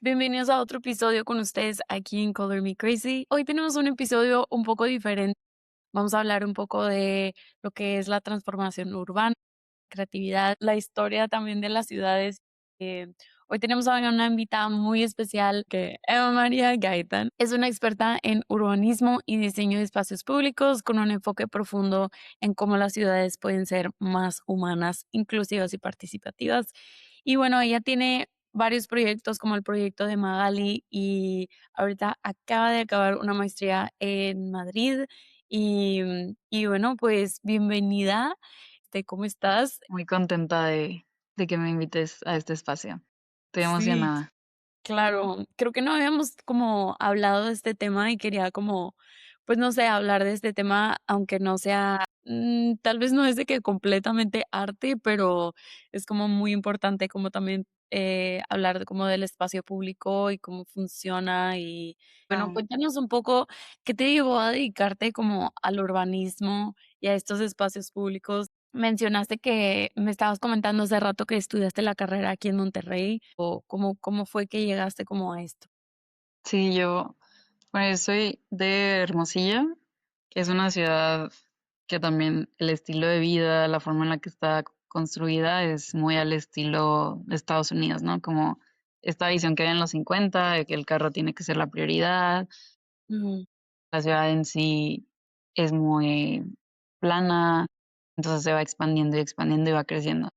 Bienvenidos a otro episodio con ustedes aquí en Color Me Crazy. Hoy tenemos un episodio un poco diferente. Vamos a hablar un poco de lo que es la transformación urbana, creatividad, la historia también de las ciudades. Eh, Hoy tenemos a una invitada muy especial que Eva María Gaitán es una experta en urbanismo y diseño de espacios públicos con un enfoque profundo en cómo las ciudades pueden ser más humanas, inclusivas y participativas. Y bueno, ella tiene varios proyectos como el proyecto de Magali y ahorita acaba de acabar una maestría en Madrid y bueno, pues bienvenida. ¿Cómo estás? Muy contenta de que me invites a este espacio. Estoy Sí, emocionada. claro. Creo que no habíamos como hablado de este tema y quería como, pues no sé, hablar de este tema, aunque no sea, tal vez no es de que completamente arte, pero es como muy importante como también hablar como del espacio público y cómo funciona. Y bueno, Ah, cuéntanos un poco qué te llevó a dedicarte como al urbanismo y a estos espacios públicos. Mencionaste que me estabas comentando hace rato que estudiaste la carrera aquí en Monterrey, o cómo fue que llegaste como a esto. sí, yo soy de Hermosillo, que es una ciudad que también el estilo de vida, la forma en la que está construida es muy al estilo de Estados Unidos, ¿no? Como esta visión que hay en los 50 de que el carro tiene que ser la prioridad, Ujú, la ciudad en sí es muy plana, entonces se va expandiendo y va creciendo.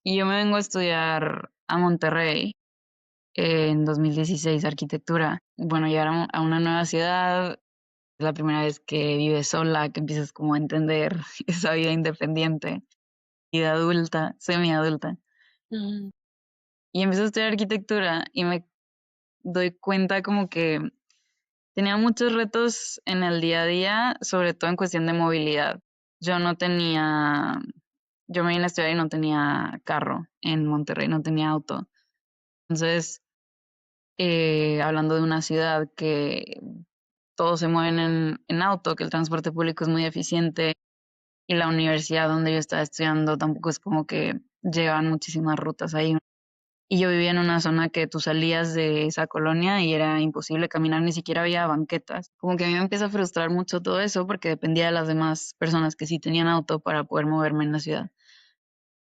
Y yo me vengo a estudiar a Monterrey en 2016 arquitectura. Bueno, llegar a una nueva ciudad, es la primera vez que vives sola, que empiezas como a entender esa vida independiente, vida adulta, semiadulta. ujú, Y empiezo a estudiar arquitectura y me doy cuenta como que tenía muchos retos en el día a día, sobre todo en cuestión de movilidad. Yo no tenía, yo me vine a estudiar y no tenía carro en Monterrey, no tenía auto. Entonces, hablando de una ciudad que todos se mueven en auto, que el transporte público es muy eficiente y la universidad donde yo estaba estudiando tampoco es como que llegaban muchísimas rutas ahí. Y yo vivía en una zona que tú salías de esa colonia y era imposible caminar, ni siquiera había banquetas. Como que a mí me empieza a frustrar mucho todo eso porque dependía de las demás personas que sí tenían auto para poder moverme en la ciudad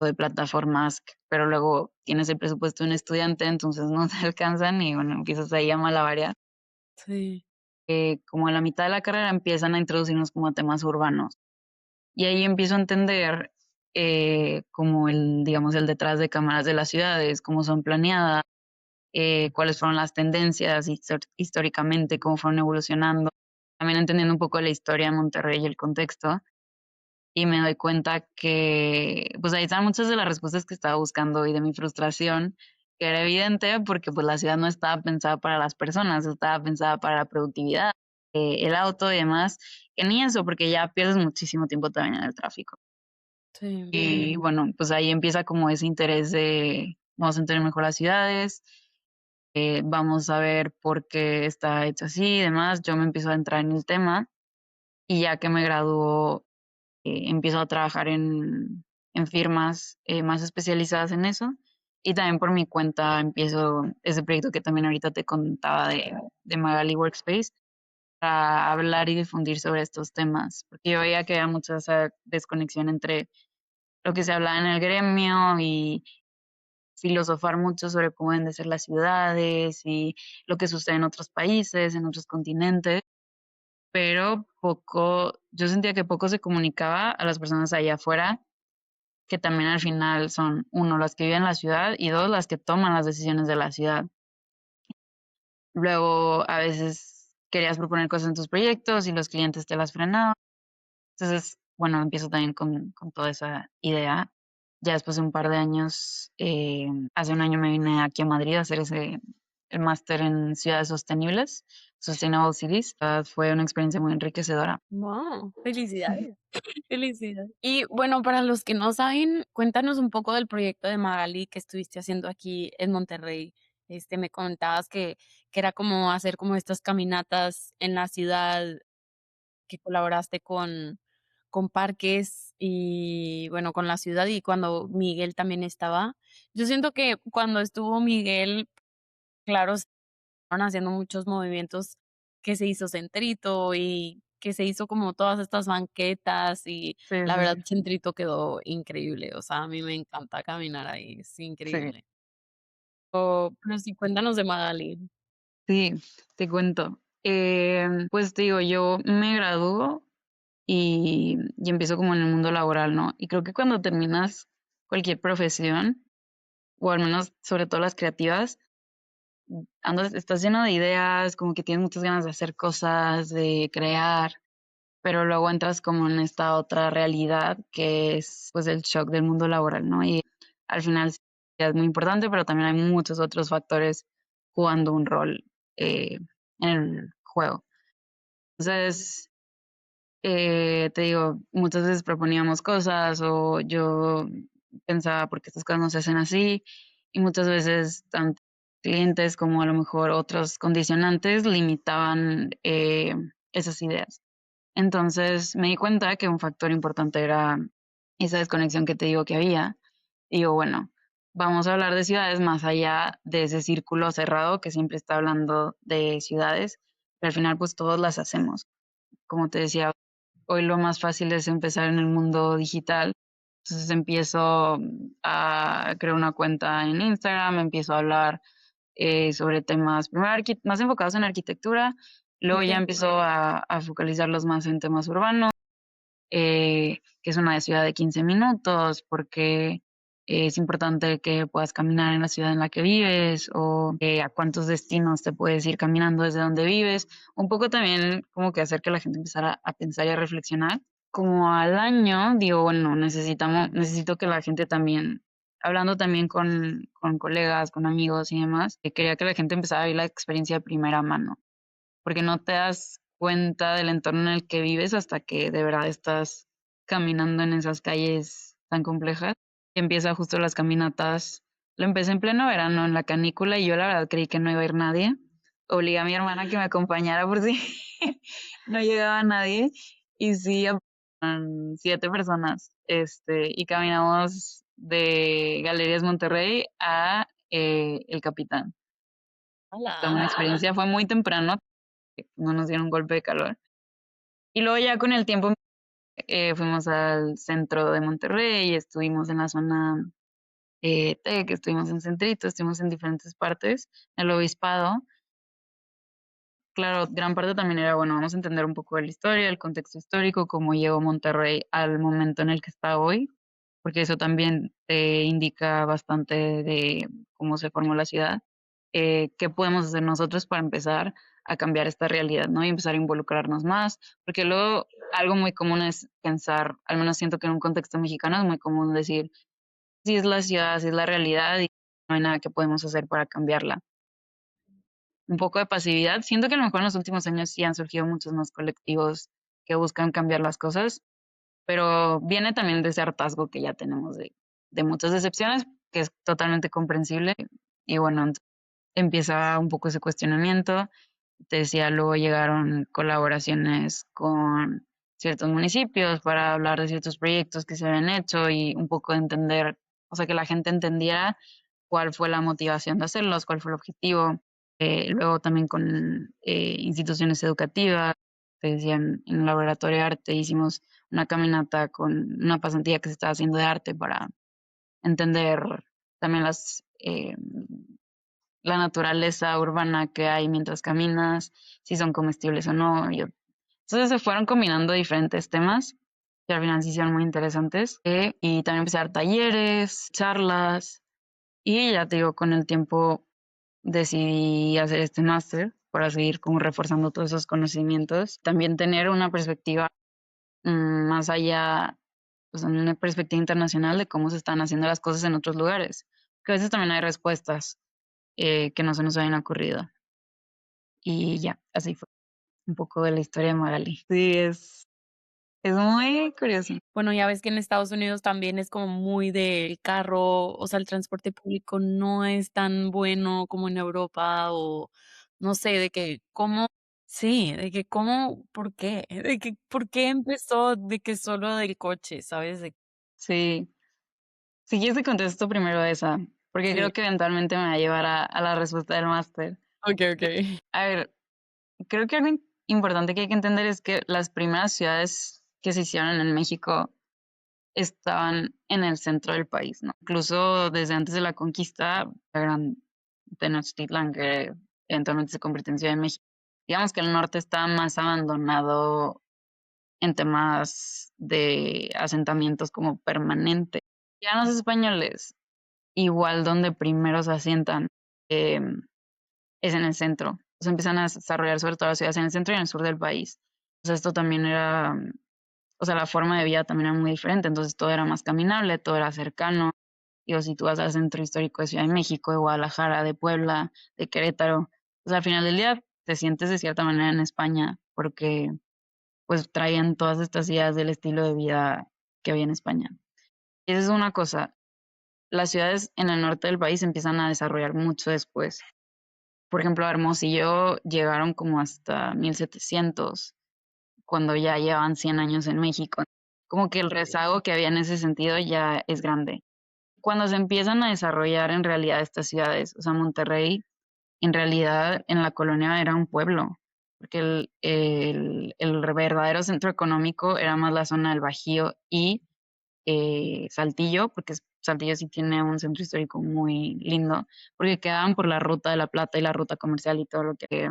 o de plataformas, pero luego tienes el presupuesto de un estudiante, entonces no te alcanzan y bueno, empiezas ahí a malabarear. sí, Como a la mitad de la carrera empiezan a introducirnos como a temas urbanos. Y ahí empiezo a entender como digamos, el detrás de cámaras de las ciudades, cómo son planeadas, cuáles fueron las tendencias históricamente, cómo fueron evolucionando. También entendiendo un poco la historia de Monterrey y el contexto. Y me doy cuenta que, pues ahí están muchas de las respuestas que estaba buscando y de mi frustración, que era evidente porque pues la ciudad no estaba pensada para las personas, estaba pensada para la productividad, el auto y demás, que ni eso, porque ya pierdes muchísimo tiempo también en el tráfico. sí, Y bueno, pues ahí empieza como ese interés de vamos a entender mejor las ciudades, vamos a ver por qué está hecho así y demás. Yo me empiezo a entrar en el tema y ya que me graduó empiezo a trabajar en firmas más especializadas en eso. Y también por mi cuenta empiezo ese proyecto que también ahorita te contaba de Magali Workspace para hablar y difundir sobre estos temas, porque yo veía que había mucha esa desconexión entre lo que se hablaba en el gremio y filosofar mucho sobre cómo deben de ser las ciudades y lo que sucede en otros países, en otros continentes, pero poco, yo sentía que poco se comunicaba a las personas allá afuera que también al final son, uno, las que viven en la ciudad y dos, las que toman las decisiones de la ciudad. Luego, a veces querías proponer cosas en tus proyectos y los clientes te las frenaban. Entonces, bueno, empiezo también con toda esa idea. Ya después de un par de años, hace un año me vine aquí a Madrid a hacer el máster en ciudades sostenibles, Sustainable Cities. Fue una experiencia muy enriquecedora. wow, felicidades, felicidades. Y bueno, para los que no saben, cuéntanos un poco del proyecto de Magali que estuviste haciendo aquí en Monterrey. Me comentabas que era como hacer como estas caminatas en la ciudad, que colaboraste con parques y, bueno, con la ciudad, y cuando Miguel también estaba. Yo siento que cuando estuvo Miguel claro, se estaban haciendo muchos movimientos, que se hizo Centrito y que se hizo como todas estas banquetas y Sí, la sí, verdad sí. Centrito quedó increíble, o sea, a mí me encanta caminar ahí, es Sí, increíble. Oh, pero sí, cuéntanos de Magali. sí, te cuento. Pues te digo, yo me gradúo y empiezo como en el mundo laboral, ¿no? Y creo que cuando terminas cualquier profesión, o al menos sobre todo las creativas, andas, estás lleno de ideas, como que tienes muchas ganas de hacer cosas, de crear, pero luego entras como en esta otra realidad que es pues el shock del mundo laboral, ¿no? Y al final sí es muy importante, pero también hay muchos otros factores jugando un rol en el juego. Entonces, te digo, muchas veces proponíamos cosas o yo pensaba, ¿por qué estas cosas no se hacen así? Y muchas veces tanto clientes como a lo mejor otros condicionantes limitaban esas ideas. Entonces me di cuenta que un factor importante era esa desconexión que te digo que había. Digo, bueno, vamos a hablar de ciudades más allá de ese círculo cerrado que siempre está hablando de ciudades, pero al final pues todos las hacemos. Como te decía, hoy lo más fácil es empezar en el mundo digital. Entonces empiezo a crear una cuenta en Instagram, empiezo a hablar sobre temas primero más enfocados en arquitectura, luego ya Okey. empiezo a focalizarlos más en temas urbanos, que es una ciudad de 15 minutos, porque es importante que puedas caminar en la ciudad en la que vives o a cuántos destinos te puedes ir caminando desde donde vives. Un poco también como que hacer que la gente empezara a pensar y a reflexionar. Como al año, digo, bueno, necesito que la gente también, hablando también con colegas, con amigos y demás, que quería que la gente empezara a vivir la experiencia de primera mano porque no te das cuenta del entorno en el que vives hasta que de verdad estás caminando en esas calles tan complejas. Y empieza justo las caminatas. Lo empecé en pleno verano, en la canícula, y yo la verdad creí que no iba a ir nadie. Obligué a mi hermana a que me acompañara por si no llegaba nadie. Y sí, 7 personas. Y caminamos de Galerías Monterrey a El Capitán. Fue una ¡Hala! experiencia, fue muy temprano, no nos dieron un golpe de calor. Y luego ya con el tiempo fuimos al centro de Monterrey, estuvimos en la zona Tec, estuvimos en Centrito, estuvimos en diferentes partes, el Obispado. Claro, gran parte también era, bueno, vamos a entender un poco de la historia, el contexto histórico, cómo llegó Monterrey al momento en el que está hoy, porque eso también te indica bastante de cómo se formó la ciudad. ¿Qué podemos hacer nosotros para empezar a cambiar esta realidad, ¿no? Y empezar a involucrarnos más, porque luego algo muy común es pensar, al menos siento que en un contexto mexicano es muy común decir, si es la ciudad, si es la realidad y no hay nada que podemos hacer para cambiarla. Un poco de pasividad. Siento que a lo mejor en los últimos años sí han surgido muchos más colectivos que buscan cambiar las cosas, pero viene también de ese hartazgo que ya tenemos de muchas decepciones, que es totalmente comprensible. Y bueno, empieza un poco ese cuestionamiento. Te decía, luego llegaron colaboraciones con ciertos municipios para hablar de ciertos proyectos que se habían hecho y un poco entender, o sea, que la gente entendiera cuál fue la motivación de hacerlos, cuál fue el objetivo. Luego también con instituciones educativas, te decían, en el laboratorio de arte hicimos una caminata con una pasantía que se estaba haciendo de arte para entender también la naturaleza urbana que hay mientras caminas, si son comestibles o no. Entonces se fueron combinando diferentes temas que al final sí hicieron muy interesantes. Y también empecé a dar talleres, charlas y ya te digo, con el tiempo decidí hacer este máster para seguir como reforzando todos esos conocimientos. También tener una perspectiva más allá, pues una perspectiva internacional de cómo se están haciendo las cosas en otros lugares. Que a veces también hay respuestas que no se nos habían ocurrido. Y ya, así fue un poco de la historia de Magali. Sí, es muy curioso. Bueno, ya ves que en Estados Unidos también es como muy del carro, o sea, el transporte público no es tan bueno como en Europa o no sé, de que cómo sí, de que cómo, ¿por qué? De que por qué empezó de que solo del coche, ¿sabes? De Sí. Si quieres te contesto primero esa. porque Sí. creo que eventualmente me va a llevar a la respuesta del máster. Okey, okey. A ver, creo que algo importante que hay que entender es que las primeras ciudades que se hicieron en México estaban en el centro del país, ¿no? Incluso desde antes de la conquista, eran Tenochtitlan, que eventualmente se convirtió en Ciudad de México. Digamos que el norte está más abandonado en temas de asentamientos como permanente. Ya los españoles, igual donde primero se asientan, em, es en el centro. Se empiezan a desarrollar sobre todo las ciudades en el centro y en el sur del país. Entonces esto también era, o sea, la forma de vida también era muy diferente, entonces todo era más caminable, todo era cercano. Digo, si tú vas al centro histórico de Ciudad de México, de Guadalajara, de Puebla, de Querétaro, pues al final del día te sientes de cierta manera en España, porque pues traían todas estas ideas del estilo de vida que había en España. Y esa es una cosa. Las ciudades en el norte del país se empiezan a desarrollar mucho después. Por ejemplo, Hermosillo llegaron como hasta 1700, cuando ya llevan 100 años en México. Como que el rezago que había en ese sentido ya es grande. Cuando se empiezan a desarrollar en realidad estas ciudades, o sea, Monterrey, en realidad en la colonia era un pueblo, porque el verdadero centro económico era más la zona del Bajío y Saltillo, porque Saltillo sí tiene un centro histórico muy lindo, porque quedaban por la ruta de la Plata y la ruta comercial y todo lo que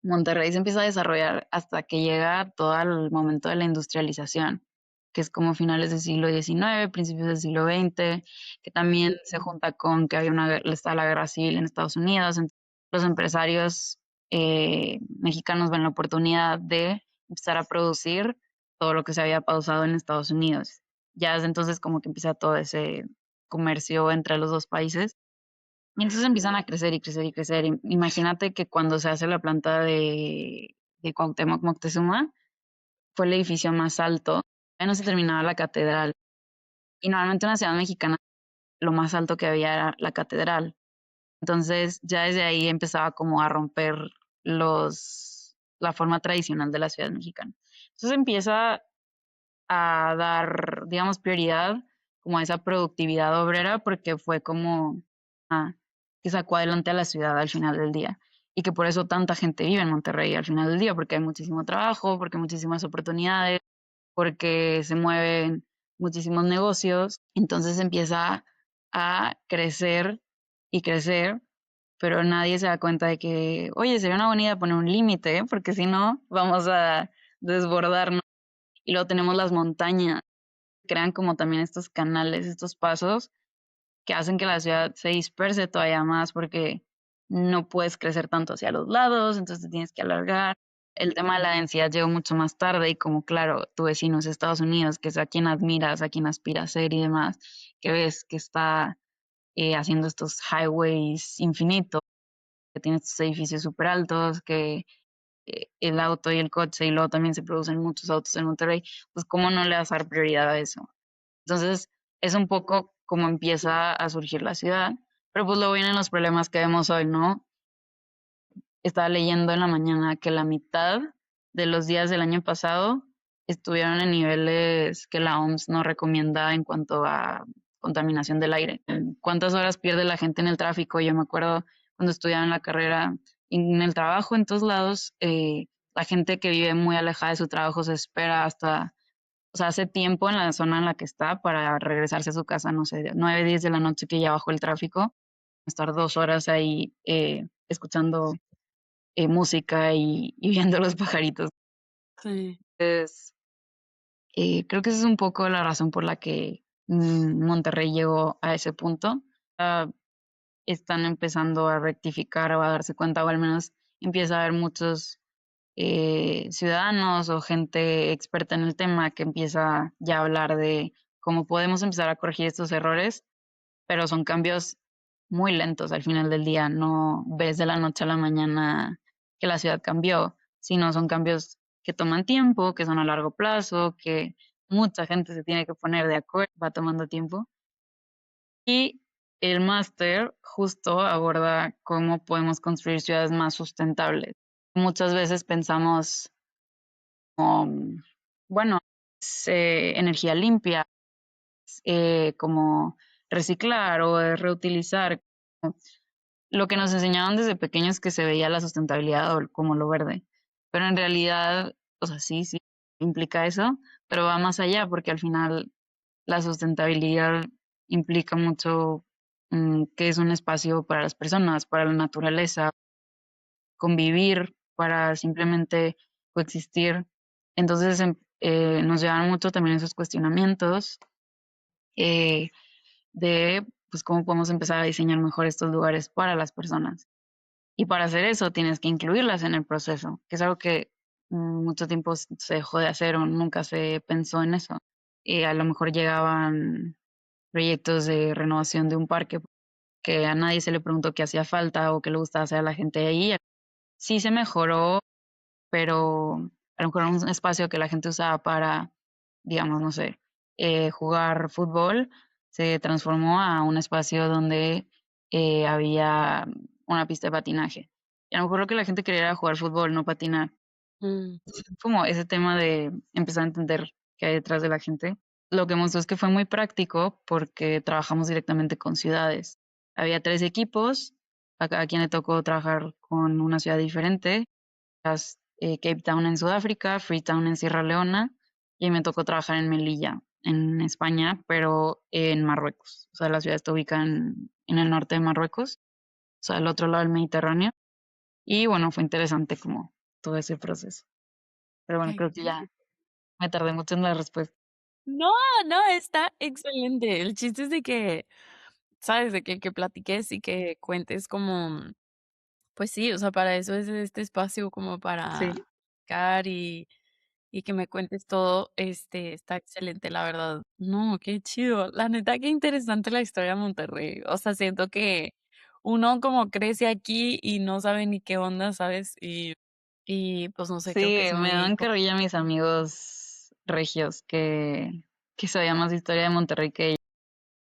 Monterrey se empieza a desarrollar hasta que llega todo el momento de la industrialización, que es como finales del siglo XIX, principios del siglo XX, que también se junta con que está la guerra civil en Estados Unidos. Entonces, los empresarios mexicanos ven la oportunidad de empezar a producir todo lo que se había pausado en Estados Unidos. Ya desde entonces como que empieza todo ese comercio entre los dos países y entonces empiezan a crecer y crecer y crecer. Imagínate que cuando se hace la planta de Cuauhtémoc Moctezuma, fue el edificio más alto. Ya no se terminaba la catedral. Y normalmente en la ciudad mexicana lo más alto que había era la catedral. Entonces ya desde ahí empezaba como a romper la forma tradicional de la ciudad mexicana. Entonces empieza a dar, digamos, prioridad como a esa productividad obrera porque fue como que sacó adelante a la ciudad al final del día y que por eso tanta gente vive en Monterrey al final del día, porque hay muchísimo trabajo, porque hay muchísimas oportunidades, porque se mueven muchísimos negocios, entonces empieza a crecer y crecer, pero nadie se da cuenta de que, oye, sería una buena idea poner un límite, porque si no, vamos a desbordarnos. Y luego tenemos las montañas, crean como también estos canales, estos pasos que hacen que la ciudad se disperse todavía más porque no puedes crecer tanto hacia los lados, entonces te tienes que alargar. El tema de la densidad llegó mucho más tarde y como claro, tu vecino es Estados Unidos, que es a quien admiras, a quien aspiras a ser y demás, que ves que está haciendo estos highways infinitos, que tiene estos edificios súper altos, que el auto y el coche y luego también se producen muchos autos en Monterrey, pues cómo no le vas a dar prioridad a eso. Entonces es un poco como empieza a surgir la ciudad, pero pues luego vienen los problemas que vemos hoy, ¿no? Estaba leyendo en la mañana que la mitad de los días del año pasado estuvieron en niveles que la OMS no recomienda en cuanto a contaminación del aire. ¿Cuántas horas pierde la gente en el tráfico? Yo me acuerdo cuando estudiaba en la carrera, en el trabajo, en todos lados, la gente que vive muy alejada de su trabajo se espera hasta, o sea, hace tiempo en la zona en la que está para regresarse a su casa, no sé, 9, 10 de la noche que ya bajó el tráfico, estar 2 horas ahí escuchando música y viendo los pajaritos. Sí. Entonces, creo que esa es un poco la razón por la que Monterrey llegó a ese punto. Ah, están empezando a rectificar o a darse cuenta, o al menos empieza a haber muchos ciudadanos o gente experta en el tema que empieza ya a hablar de cómo podemos empezar a corregir estos errores, pero son cambios muy lentos al final del día. No ves de la noche a la mañana que la ciudad cambió, sino son cambios que toman tiempo, que son a largo plazo, que mucha gente se tiene que poner de acuerdo, va tomando tiempo. Y el máster justo aborda cómo podemos construir ciudades más sustentables. Muchas veces pensamos, bueno, energía limpia, como reciclar o de reutilizar. Lo que nos enseñaban desde pequeños que se veía la sustentabilidad o como lo verde, pero en realidad, o sea, sí, sí implica eso, pero va más allá porque al final la sustentabilidad implica mucho que es un espacio para las personas, para la naturaleza, convivir, para simplemente coexistir. Entonces nos llevan mucho también esos cuestionamientos eh, de pues cómo podemos empezar a diseñar mejor estos lugares para las personas. Y para hacer eso tienes que incluirlas en el proceso, que es algo que mucho tiempo se dejó de hacer o nunca se pensó en eso. Y a lo mejor llegaban proyectos de renovación de un parque que a nadie se le preguntó qué hacía falta o qué le gustaba hacer a la gente de ahí. Sí se mejoró, pero a lo mejor era un espacio que la gente usaba para, digamos, no sé, jugar fútbol, se transformó a un espacio donde había una pista de patinaje. Y a lo mejor lo que la gente quería era jugar fútbol, no patinar. Mm, Como ese tema de empezar a entender qué hay detrás de la gente. Lo que mostró es que fue muy práctico porque trabajamos directamente con ciudades. Había 3 equipos, a cada quien le tocó trabajar con una ciudad diferente, Cape Town en Sudáfrica, Freetown en Sierra Leona, y me tocó trabajar en Melilla, en España, pero en Marruecos. O sea, la ciudad está ubicada en el norte de Marruecos, o sea, al otro lado del Mediterráneo. Y bueno, fue interesante como todo ese proceso. Pero bueno, qué creo que ya me tardé mucho en la respuesta. No, no, está excelente. El chiste es de que, ¿sabes? De que platiques y que cuentes como, pues sí, o sea, para eso es este espacio como Sí, para platicar y que me cuentes todo, está excelente, la verdad. No, qué chido. La neta, qué interesante la historia de Monterrey. O sea, siento que uno como crece aquí y no sabe ni qué onda, ¿sabes? Y pues no sé, creo que sí, es me muy dan carrilla mis amigos regios que sabían más historia de Monterrey que ellos.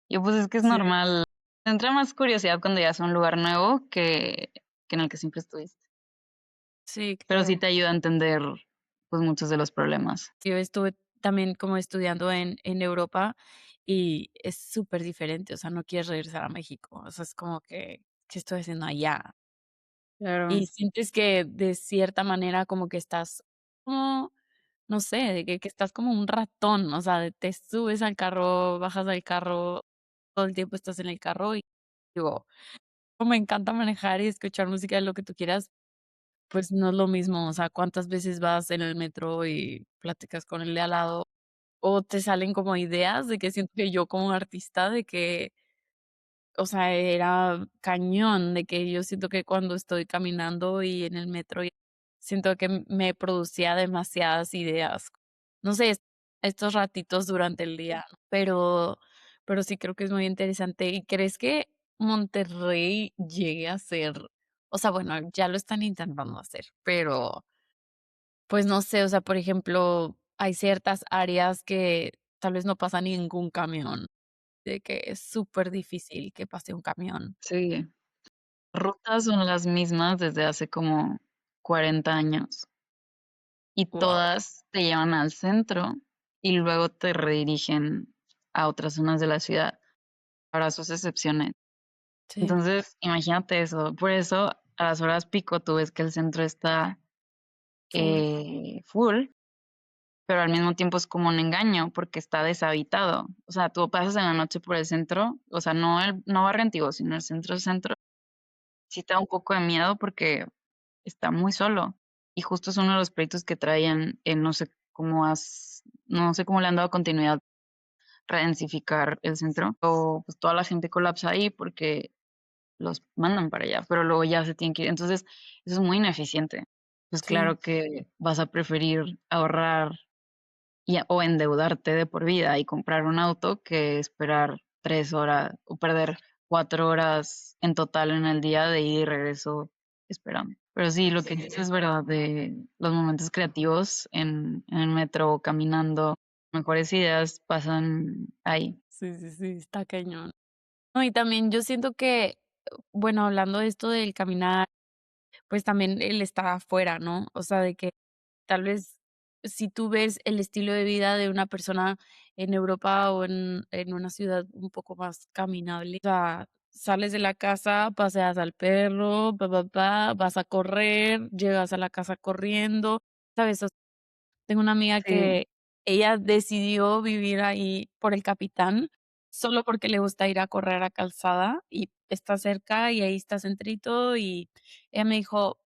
Yo pues es que es sí, normal. Te entra más curiosidad cuando ya es un lugar nuevo que en el que siempre estuviste. sí, Pero sí claro. te ayuda a entender pues muchos de los problemas. Yo estuve también como estudiando en Europa y es súper diferente, o sea, no quieres regresar a México, o sea, es como que, ¿qué estoy haciendo allá? Claro. Y sientes que de cierta manera como que estás como, no sé, de que estás como un ratón, o sea, de te subes al carro, bajas del carro, todo el tiempo estás en el carro y digo, como me encanta manejar y escuchar música, lo que tú quieras, pues no es lo mismo, o sea, ¿cuántas veces vas en el metro y platicas con el de al lado? O te salen como ideas de que siento que yo como artista de que, o sea, era cañón, de que yo siento que cuando estoy caminando y en el metro, y siento que me producía demasiadas ideas. No sé, estos ratitos durante el día, ¿no? Pero sí creo que es muy interesante. ¿Y crees que Monterrey llegue a ser? O sea, bueno, ya lo están intentando hacer, pero pues no sé, o sea, por ejemplo, hay ciertas áreas que tal vez no pasa ningún camión, de que es súper difícil que pase un camión. Sí. Rutas son las mismas desde hace como 40 años y Wow. todas te llevan al centro y luego te redirigen a otras zonas de la ciudad. Para sus excepciones. Sí, Entonces, imagínate eso. Por eso, a las horas pico, tú ves que el centro está full. full, pero al mismo tiempo es como un engaño porque está deshabitado. O sea, tú pasas en la noche por el centro, o sea, no barrio antiguo, sino el centro, sí te da un poco de miedo porque está muy solo. Y justo es uno de los proyectos que traían, no sé cómo le han dado continuidad, redensificar el centro. O pues toda la gente colapsa ahí porque los mandan para allá, pero luego ya se tienen que ir. Entonces, eso es muy ineficiente. Pues Sí, claro que vas a preferir ahorrar o endeudarte de por vida y comprar un auto que esperar 3 horas o perder 4 horas en total en el día de ida y regreso esperando. Pero sí, lo que dices es verdad, de los momentos creativos en el metro, caminando, mejores ideas pasan ahí. sí, sí, sí, está cañón. No, y también yo siento que, bueno, hablando de esto del caminar, pues también el estar afuera, ¿no? O sea, de que tal vez si tú ves el estilo de vida de una persona en Europa o en una ciudad un poco más caminable. O sea, sales de la casa, paseas al perro, vas a correr, llegas a la casa corriendo, ¿sabes? Tengo una amiga Sí, que ella decidió vivir ahí por el Capitán, solo porque le gusta ir a correr a Calzada y está cerca y ahí está centrito, y ella me dijo: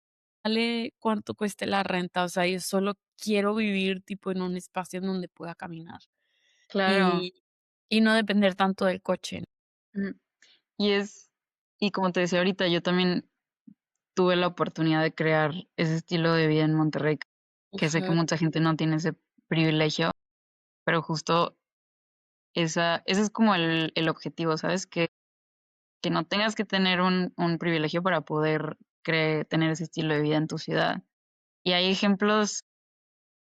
"Vale cuánto cueste la renta, o sea, yo solo quiero vivir tipo en un espacio en donde pueda caminar claro. y y no depender tanto del coche". Mm, y y como te decía ahorita, yo también tuve la oportunidad de crear ese estilo de vida en Monterrey, que sé que Ujú. mucha gente no tiene ese privilegio, pero justo ese es como el objetivo, ¿sabes? Que no tengas que tener un privilegio para poder tener ese estilo de vida en tu ciudad. Y hay ejemplos,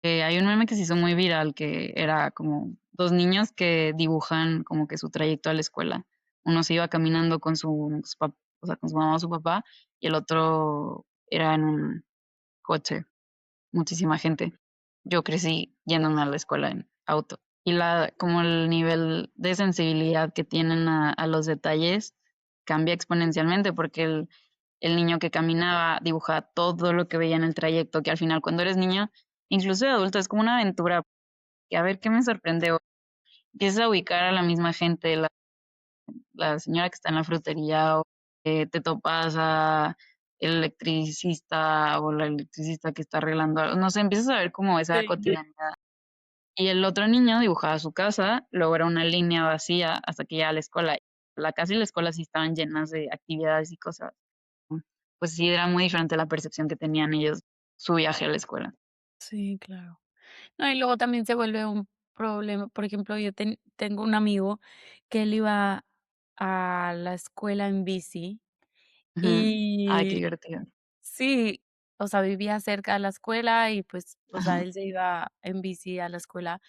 hay un meme que se hizo muy viral, que era como 2 niños que dibujan como que su trayecto a la escuela. Uno se iba caminando con o sea, con su mamá o su papá, y el otro era en un coche, muchísima gente. Yo crecí yéndome a la escuela en auto. Y como el nivel de sensibilidad que tienen a los detalles cambia exponencialmente, porque el niño que caminaba dibujaba todo lo que veía en el trayecto, que al final cuando eres niño, incluso de adulto, es como una aventura, que a ver qué me sorprende hoy. Empiezas a ubicar a la misma gente, la señora que está en la frutería, o te topas a el electricista o la electricista que está arreglando algo, no sé, empiezas a ver como esa Sí. cotidianidad. Y el otro niño dibujaba su casa, luego era una línea vacía hasta que llegaba a la escuela. La casa y la escuela sí estaban llenas de actividades y cosas. Pues sí, era muy diferente la percepción que tenían ellos, su viaje a la escuela. Sí, claro. No, y luego también se vuelve un problema. Por ejemplo, yo tengo un amigo que él iba a la escuela en bici Ujú. Ay, qué y divertido. sí, o sea, vivía cerca de la escuela y pues, o sea, Ajá, él se iba en bici a la escuela,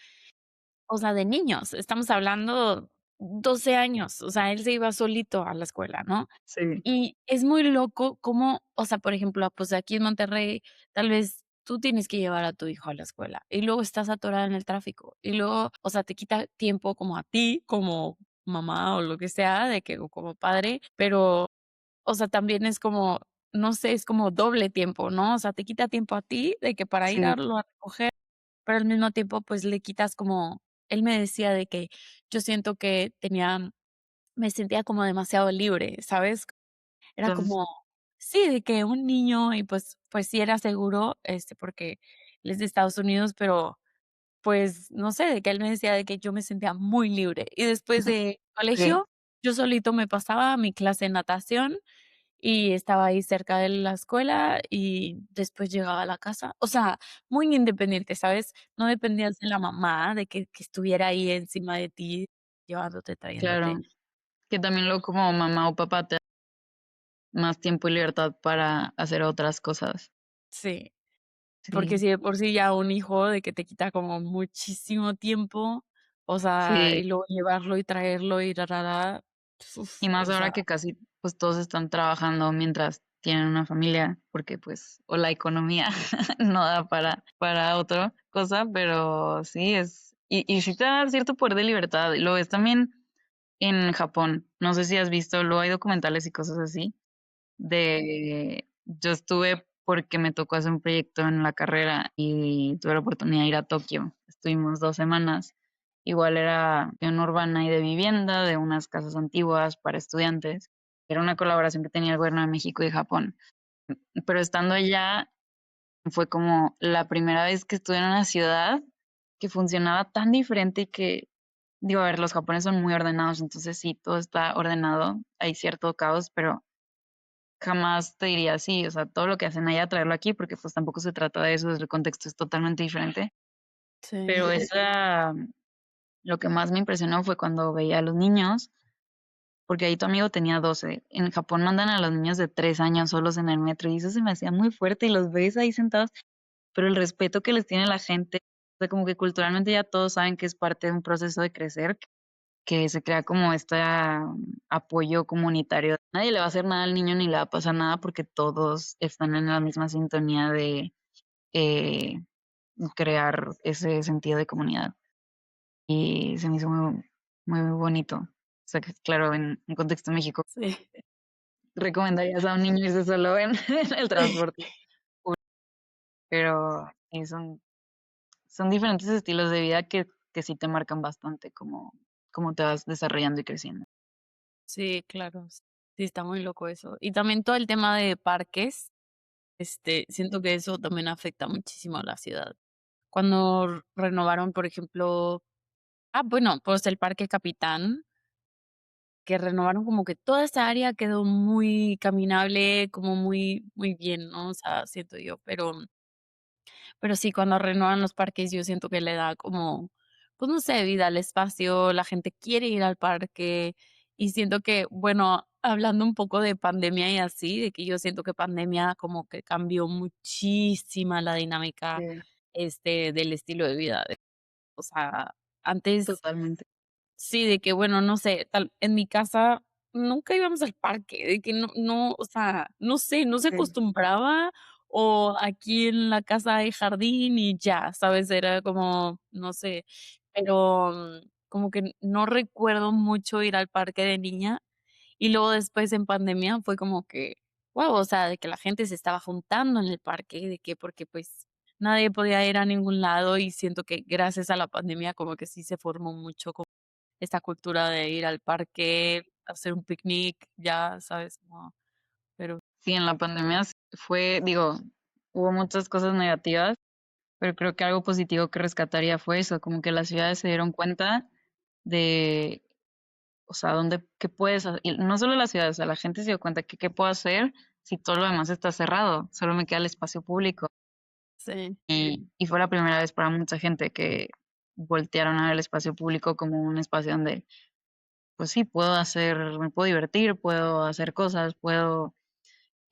o sea, de niños, estamos hablando 12 años, o sea, él se iba solito a la escuela, ¿no? sí, Y es muy loco cómo, o sea, por ejemplo, pues, aquí en Monterrey, tal vez tú tienes que llevar a tu hijo a la escuela, y luego estás atorada en el tráfico, y luego, o sea, te quita tiempo como a ti, como mamá o lo que sea, de que o como padre, pero, o sea, también es como, no sé, es como doble tiempo, ¿no? O sea, te quita tiempo a ti de que para ir sí, a recoger, pero al mismo tiempo, pues, le quitas como él me decía de que yo siento que me sentía como demasiado libre, ¿sabes? Era entonces, como sí, de que un niño y, pues sí era seguro, porque él es de Estados Unidos, pero, pues, no sé, de que él me decía de que yo me sentía muy libre. Y después de sí, colegio, yo solito me pasaba a mi clase de natación y estaba ahí cerca de la escuela y después llegaba a la casa. O sea, muy independiente, ¿sabes? No dependías de la mamá, de que estuviera ahí encima de ti, llevándote, trayéndote. claro. Que también luego como mamá o papá te dan más tiempo y libertad para hacer otras cosas. Sí. Porque Sí, si de por sí ya un hijo de que te quita como muchísimo tiempo, o sea, y sí. luego llevarlo y traerlo y tarara, Y más o sea, ahora que casi, pues, todos están trabajando mientras tienen una familia, porque, pues, o la economía no da para otra cosa, pero sí y sí te da cierto poder de libertad. Y lo ves también en Japón. No sé si has visto, luego hay documentales y cosas así, yo estuve porque me tocó hacer un proyecto en la carrera y tuve la oportunidad de ir a Tokio. Estuvimos 2 semanas. Igual era de una urbana y de vivienda, de unas casas antiguas para estudiantes. Era una colaboración que tenía el gobierno de México y Japón. Pero estando allá, fue como la primera vez que estuve en una ciudad que funcionaba tan diferente y que, digo, a ver, los japoneses son muy ordenados, entonces sí, todo está ordenado, hay cierto caos, pero jamás te diría sí, o sea, todo lo que hacen allá, traerlo aquí, porque pues tampoco se trata de eso, el contexto es totalmente diferente. sí, Pero lo que más me impresionó fue cuando veía a los niños, porque ahí tu amigo tenía 12. En Japón mandan a los niños de 3 años solos en el metro y eso se me hacía muy fuerte y los ves ahí sentados, pero el respeto que les tiene la gente, o sea, como que culturalmente ya todos saben que es parte de un proceso de crecer, que se crea como este apoyo comunitario. Nadie le va a hacer nada al niño ni le va a pasar nada porque todos están en la misma sintonía de eh, crear ese sentido de comunidad. y se me hizo muy bonito. O sea, que claro, en un contexto de México, Sí, recomendarías a un niño irse solo en en el sí. transporte público, pero son diferentes estilos de vida que sí te marcan bastante cómo te vas desarrollando y creciendo. Sí, claro. Sí, está muy loco eso. Y también todo el tema de parques, siento que eso también afecta muchísimo a la ciudad. Cuando renovaron, por ejemplo, bueno, pues el Parque Capitán, que renovaron como que toda esa área quedó muy caminable, como muy bien, ¿no? O sea, siento yo, pero sí, cuando renuevan los parques, yo siento que le da como, pues no sé, vida al espacio, la gente quiere ir al parque y siento que, bueno, hablando un poco de pandemia y así, de que yo siento que pandemia como que cambió muchísima la dinámica, Sí, del estilo de vida. O sea, antes totalmente. sí, de que, bueno, no sé, tal en mi casa nunca íbamos al parque, de que no, o sea, no sé, no se Sí, acostumbraba, o aquí en la casa hay jardín y ya, ¿sabes? Era como, no sé, pero, como que no recuerdo mucho ir al parque de niña, y luego después en pandemia fue como que, guau, o sea, de que la gente se estaba juntando en el parque, de que porque, pues, nadie podía ir a ningún lado, y siento que gracias a la pandemia como que sí se formó mucho esta cultura de ir al parque, hacer un picnic, ya, ¿sabes? Como, pero Sí, en la pandemia fue, digo, hubo muchas cosas negativas, pero creo que algo positivo que rescataría fue eso, como que las ciudades se dieron cuenta de, o sea, qué puedes hacer, y no solo las ciudades, o sea, la gente se dio cuenta que qué puedo hacer si todo lo demás está cerrado, solo me queda el espacio público. sí, Y fue la primera vez para mucha gente que voltearon a ver el espacio público como un espacio donde, pues sí, me puedo divertir, puedo hacer cosas, puedo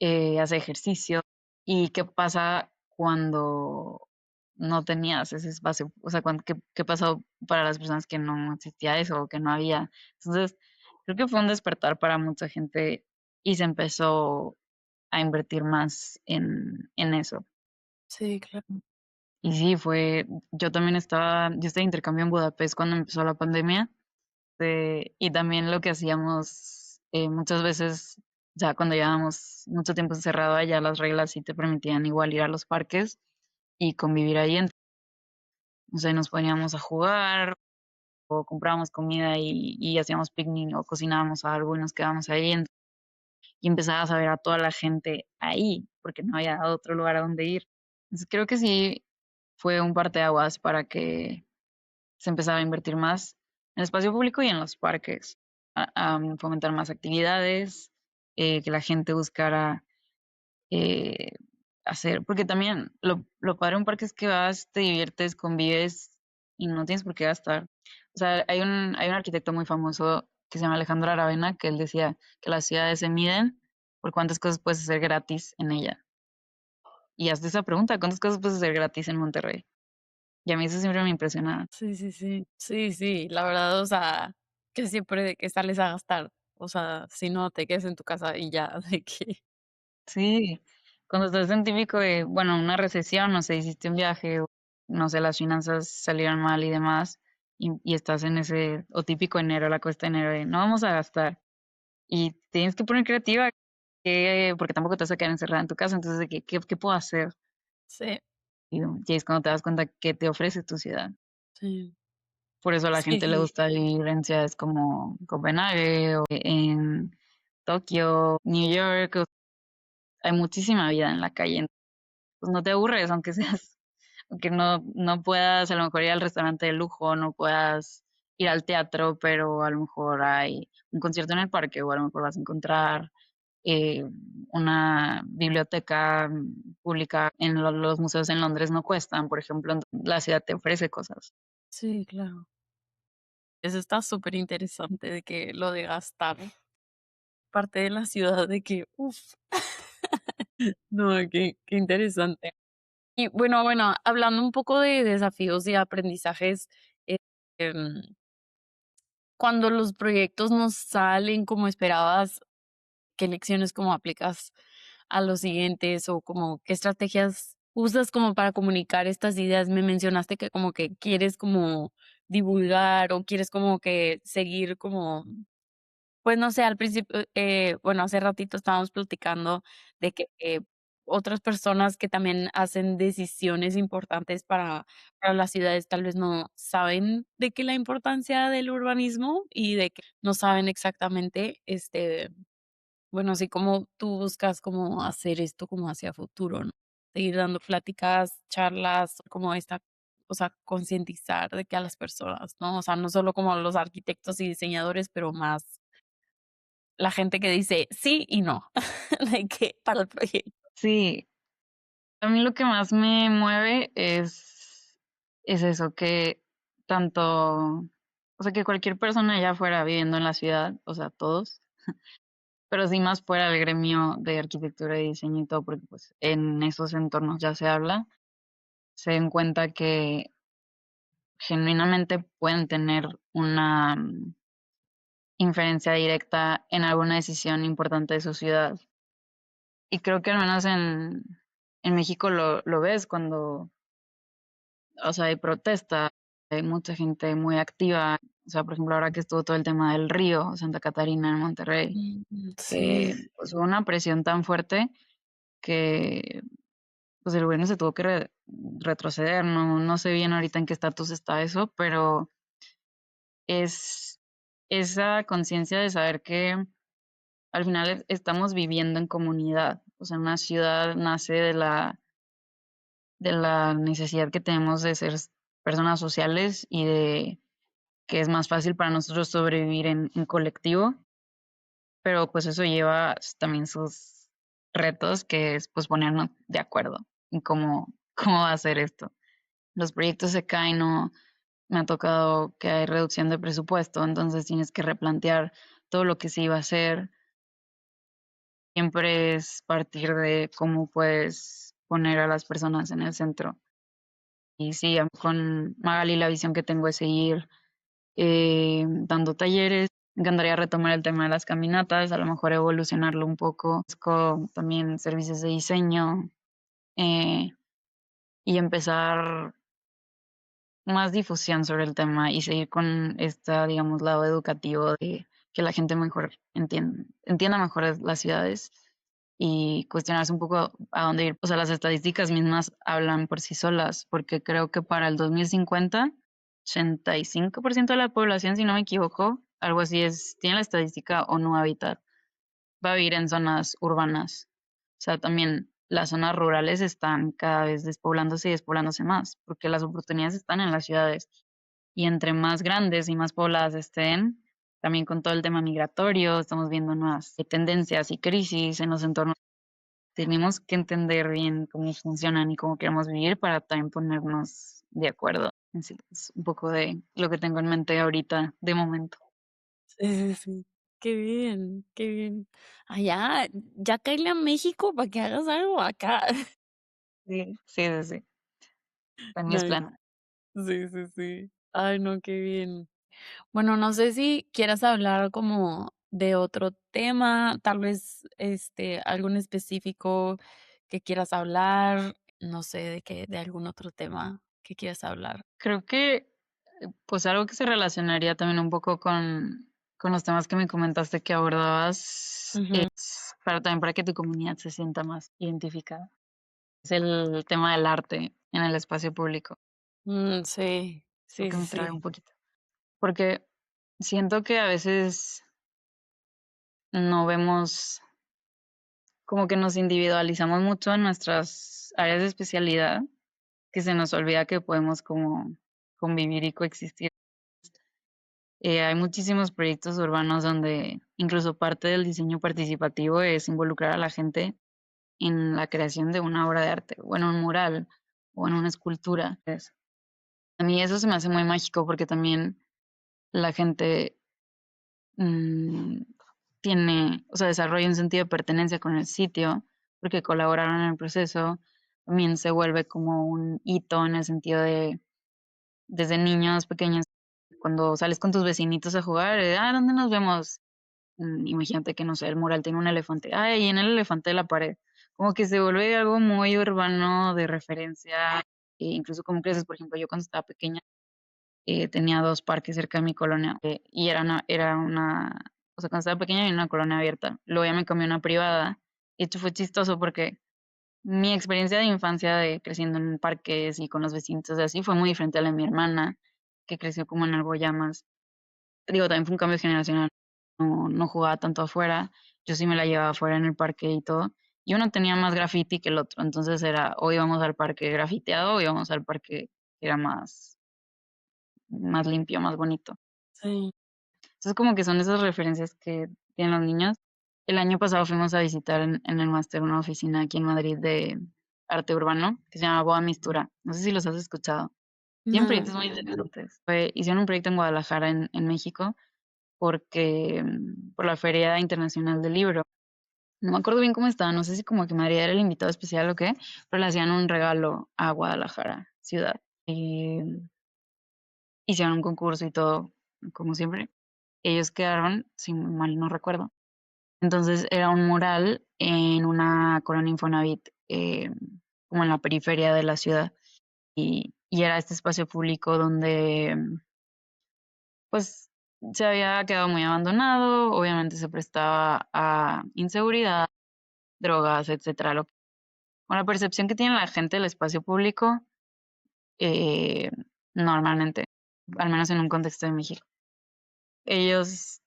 hacer ejercicio. ¿Y qué pasa cuando no tenías ese espacio? O sea, qué pasó para las personas que no existía eso o que no había? Entonces, creo que fue un despertar para mucha gente y se empezó a invertir más en eso. sí, claro. Y sí, yo estaba de intercambio en Budapest cuando empezó la pandemia, y también lo que hacíamos muchas veces, ya cuando llevábamos mucho tiempo encerrado allá, las reglas sí te permitían igual ir a los parques y convivir ahí. O sea, nos poníamos a jugar o comprábamos comida y hacíamos picnic o cocinábamos algo y nos quedábamos ahí y empezabas a ver a toda la gente ahí porque no había otro lugar a donde ir. Entonces creo que sí fue un parteaguas para que se empezaba a invertir más en el espacio público y en los parques, a fomentar más actividades, que la gente buscara eh, hacer, porque también lo padre de un parque es que vas, te diviertes, convives y no tienes por qué gastar. O sea, hay un arquitecto muy famoso que se llama Alejandro Aravena, que él decía que las ciudades se miden por cuántas cosas puedes hacer gratis en ella. Y hazte esa pregunta, ¿cuántas cosas puedes hacer gratis en Monterrey? Y a mí eso siempre me impresiona. Sí, sí, sí. Sí, sí, la verdad, o sea, que siempre de que sales a gastar, o sea, si no te quedes en tu casa y ya, de que Sí, cuando estás en típico de, bueno, una recesión, no sé, hiciste un viaje, o no sé, las finanzas salieron mal y demás, y estás en ese, o típico enero, la cuesta de enero de, no vamos a gastar, y tienes que poner creativa, porque tampoco te vas a quedar encerrada en tu casa, entonces, ¿qué puedo hacer? sí, Y es cuando te das cuenta que te ofrece tu ciudad. sí, Por eso a la sí, gente le sí, gusta vivir en ciudades como Copenhague, o en Tokio, New York, hay muchísima vida en la calle, pues no te aburres, aunque seas, aunque no puedas a lo mejor ir al restaurante de lujo, no puedas ir al teatro, pero a lo mejor hay un concierto en el parque o a lo mejor vas a encontrar eh, una biblioteca pública en los museos en Londres no cuestan, por ejemplo, la ciudad te ofrece cosas. sí, claro. Eso está súper interesante de que lo de gastar parte de la ciudad de que, uf, no, qué interesante. Y bueno, hablando un poco de desafíos y aprendizajes, eh, em, cuando los proyectos no salen como esperabas, ¿qué lecciones como aplicas a los siguientes o como qué estrategias usas como para comunicar estas ideas? Me mencionaste que como que quieres como divulgar o quieres como que seguir como, pues no sé, al principio, bueno, hace ratito estábamos platicando de que otras personas que también hacen decisiones importantes para las ciudades tal vez no saben de que la importancia del urbanismo y de que no saben exactamente, bueno, así como tú buscas como hacer esto como hacia futuro, ¿no? Seguir dando pláticas, charlas, como esta, o sea, concientizar de que a las personas, ¿no? O sea, no solo como los arquitectos y diseñadores, pero más la gente que dice sí y no, de que para el proyecto. Sí, a mí lo que más me mueve es eso, que tanto, o sea, que cualquier persona allá fuera viviendo en la ciudad, o sea, todos, pero sí más fuera del gremio de arquitectura y diseño y todo, porque pues en esos entornos ya se habla, se den cuenta que genuinamente pueden tener una inferencia directa en alguna decisión importante de su ciudad. Y creo que al menos en México lo ves cuando, o sea, hay protesta, hay mucha gente muy activa. O sea, por ejemplo, ahora que estuvo todo el tema del río, Santa Catarina en Monterrey, Sí. que pues, hubo una presión tan fuerte que pues el gobierno se tuvo que retroceder. No sé bien ahorita en qué estatus está eso, pero es esa conciencia de saber que al final estamos viviendo en comunidad. O sea, una ciudad nace de la necesidad que tenemos de ser personas sociales y de que es más fácil para nosotros sobrevivir en colectivo, pero pues eso lleva también sus retos, que es pues ponernos de acuerdo en cómo va a ser esto. Los proyectos se caen, no, me ha tocado que hay reducción de presupuesto, entonces tienes que replantear todo lo que se iba a hacer. Siempre es partir de cómo puedes poner a las personas en el centro. Y sí, con Magali la visión que tengo es seguir dando talleres. Me encantaría retomar el tema de las caminatas, a lo mejor evolucionarlo un poco. Busco también servicios de diseño eh, y empezar más difusión sobre el tema y seguir con este, digamos, lado educativo de que la gente mejor entienda mejor las ciudades y cuestionarse un poco a dónde ir. O sea, las estadísticas mismas hablan por sí solas, porque creo que para el 2050, 85% de la población, si no me equivoco, algo así es, tiene la estadística o no hábitat, va a vivir en zonas urbanas. O sea, también las zonas rurales están cada vez despoblándose y despoblándose más, porque las oportunidades están en las ciudades. Y entre más grandes y más pobladas estén, también con todo el tema migratorio, estamos viendo nuevas tendencias y crisis en los entornos. Tenemos que entender bien cómo funcionan y cómo queremos vivir para también ponernos de acuerdo. Así es un poco de lo que tengo en mente ahorita, de momento. Sí, sí, sí. Qué bien, qué bien. Allá, ya cáele a México para que hagas algo acá. Sí, sí, sí, sí. Están mis Nice. planes. Sí, sí, sí. Ay, no, qué bien. Bueno, no sé si quieras hablar como de otro tema, tal vez, algún específico que quieras hablar, no sé, de algún otro tema que quieras hablar. Creo que, pues algo que se relacionaría también un poco con los temas que me comentaste que abordabas, Ujú. pero también para que tu comunidad se sienta más identificada. Es el tema del arte en el espacio público, Sí, lo sí, que sí, me trae sí. un poquito. Porque siento que a veces no vemos, como que nos individualizamos mucho en nuestras áreas de especialidad, que se nos olvida que podemos como convivir y coexistir. Hay muchísimos proyectos urbanos donde incluso parte del diseño participativo es involucrar a la gente en la creación de una obra de arte, o en un mural, o en una escultura. A mí eso se me hace muy mágico porque también la gente mm, tiene, o sea, desarrolla un sentido de pertenencia con el sitio, porque colaboraron en el proceso. También se vuelve como un hito en el sentido de, desde niños pequeños, cuando sales con tus vecinitos a jugar, ¿dónde nos vemos? Imagínate que, no sé, el mural tiene un elefante. Ay, en el elefante de la pared. Como que se vuelve algo muy urbano de referencia, e incluso como creces, por ejemplo, yo cuando estaba pequeña, tenía 2 parques cerca de mi colonia, y era una o sea, cuando estaba pequeña era una colonia abierta. Luego ya me cambié a una privada, y esto fue chistoso porque mi experiencia de infancia de creciendo en parques y con los vecinos y así fue muy diferente a la de mi hermana, que creció como en algo ya más digo, también fue un cambio generacional, no jugaba tanto afuera, yo sí me la llevaba afuera en el parque y todo, y uno tenía más graffiti que el otro, entonces era o íbamos al parque grafiteado o íbamos al parque que era más limpio, más bonito. Sí. Entonces, como que son esas referencias que tienen los niños. El año pasado fuimos a visitar en el máster una oficina aquí en Madrid de arte urbano que se llama Boa Mistura. No sé si los has escuchado. Tienen No. proyectos muy interesantes. Hicieron un proyecto en Guadalajara, en México, porque por la Feria Internacional del Libro. No me acuerdo bien cómo estaba, no sé si como que Madrid era el invitado especial o qué, pero le hacían un regalo a Guadalajara, ciudad. Y hicieron un concurso y todo, como siempre. Ellos quedaron, si mal no recuerdo. Entonces era un mural en una colonia Infonavit, como en la periferia de la ciudad. Y era este espacio público donde, pues, se había quedado muy abandonado, obviamente se prestaba a inseguridad, drogas, etcétera. Con la percepción que tiene la gente del espacio público, eh, normalmente, al menos en un contexto de México. Ellos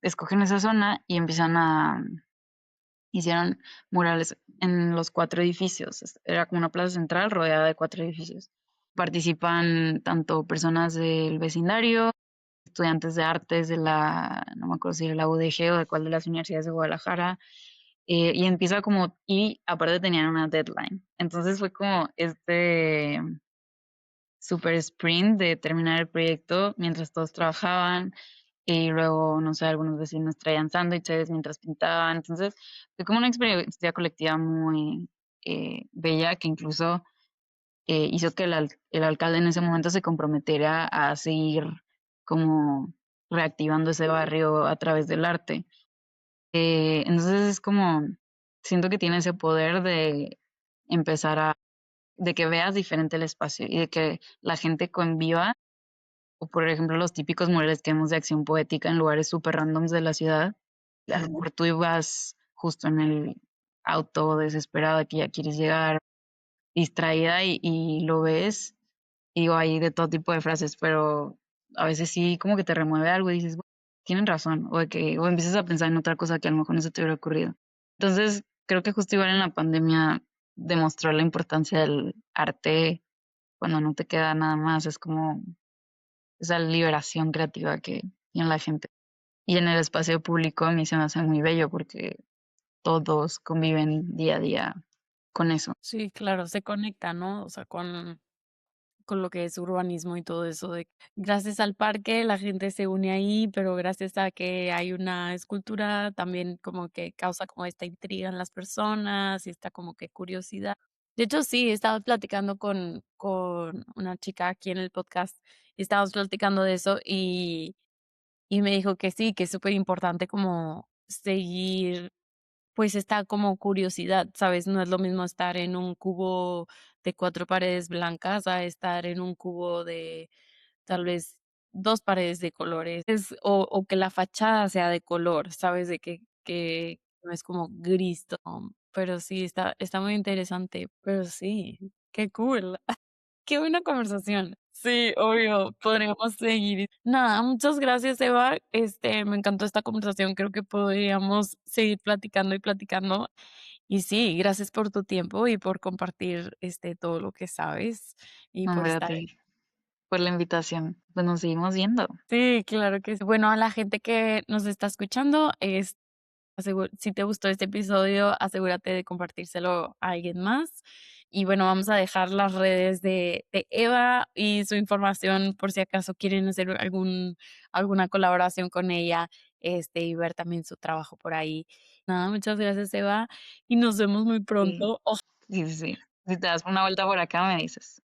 escogen esa zona y hicieron murales en los 4 edificios. Era como una plaza central rodeada de 4 edificios. Participan tanto personas del vecindario, estudiantes de artes de no me acuerdo si de la UDG o de cuál de las universidades de Guadalajara, y empieza como, y aparte tenían una deadline. Entonces fue como este super sprint de terminar el proyecto mientras todos trabajaban y luego, no sé, algunos vecinos traían sándwiches mientras pintaban. Entonces fue como una experiencia colectiva muy bella que incluso hizo que el alcalde en ese momento se comprometiera a seguir como reactivando ese barrio a través del arte. Entonces es como, siento que tiene ese poder de empezar de que veas diferente el espacio y de que la gente conviva, o por ejemplo los típicos murales que vemos de acción poética en lugares súper randoms de la ciudad, a lo mejor tú ibas justo en el auto desesperada que ya quieres llegar, distraída y lo ves, y digo, hay de todo tipo de frases, pero a veces sí como que te remueve algo y dices, "Bueno, tienen razón", o de que, o empiezas a pensar en otra cosa que a lo mejor no se te hubiera ocurrido. Entonces, creo que justo igual en la pandemia demostró la importancia del arte cuando no te queda nada más, es como esa liberación creativa que tiene la gente. Y en el espacio público a mí se me hace muy bello porque todos conviven día a día con eso. Sí, claro, se conecta, ¿no? O sea, con lo que es urbanismo y todo eso de gracias al parque la gente se une ahí, pero gracias a que hay una escultura también como que causa como esta intriga en las personas y esta como que curiosidad. De hecho, sí, estaba platicando con una chica aquí en el podcast y estábamos platicando de eso y me dijo que sí, que es súper importante como seguir pues está como curiosidad, ¿sabes? No es lo mismo estar en un cubo de 4 paredes blancas a estar en un cubo de tal vez 2 paredes de colores, o que la fachada sea de color, ¿sabes? De que no es como gris todo, pero sí, está muy interesante, pero sí, qué cool. Qué buena conversación. Sí, obvio, podríamos seguir. Nada, muchas gracias, Eva. Me encantó esta conversación. Creo que podríamos seguir platicando y platicando. Y sí, gracias por tu tiempo y por compartir todo lo que sabes y por Hombre, a estar. ti por la invitación. Pues nos seguimos viendo. Sí, claro que sí. Bueno, a la gente que nos está escuchando, si te gustó este episodio, asegúrate de compartírselo a alguien más. Y bueno, vamos a dejar las redes de Eva y su información por si acaso quieren hacer alguna colaboración con ella, y ver también su trabajo por ahí. Nada, muchas gracias, Eva, y nos vemos muy Sí, pronto. sí, sí, sí. Si te das una vuelta por acá, me dices.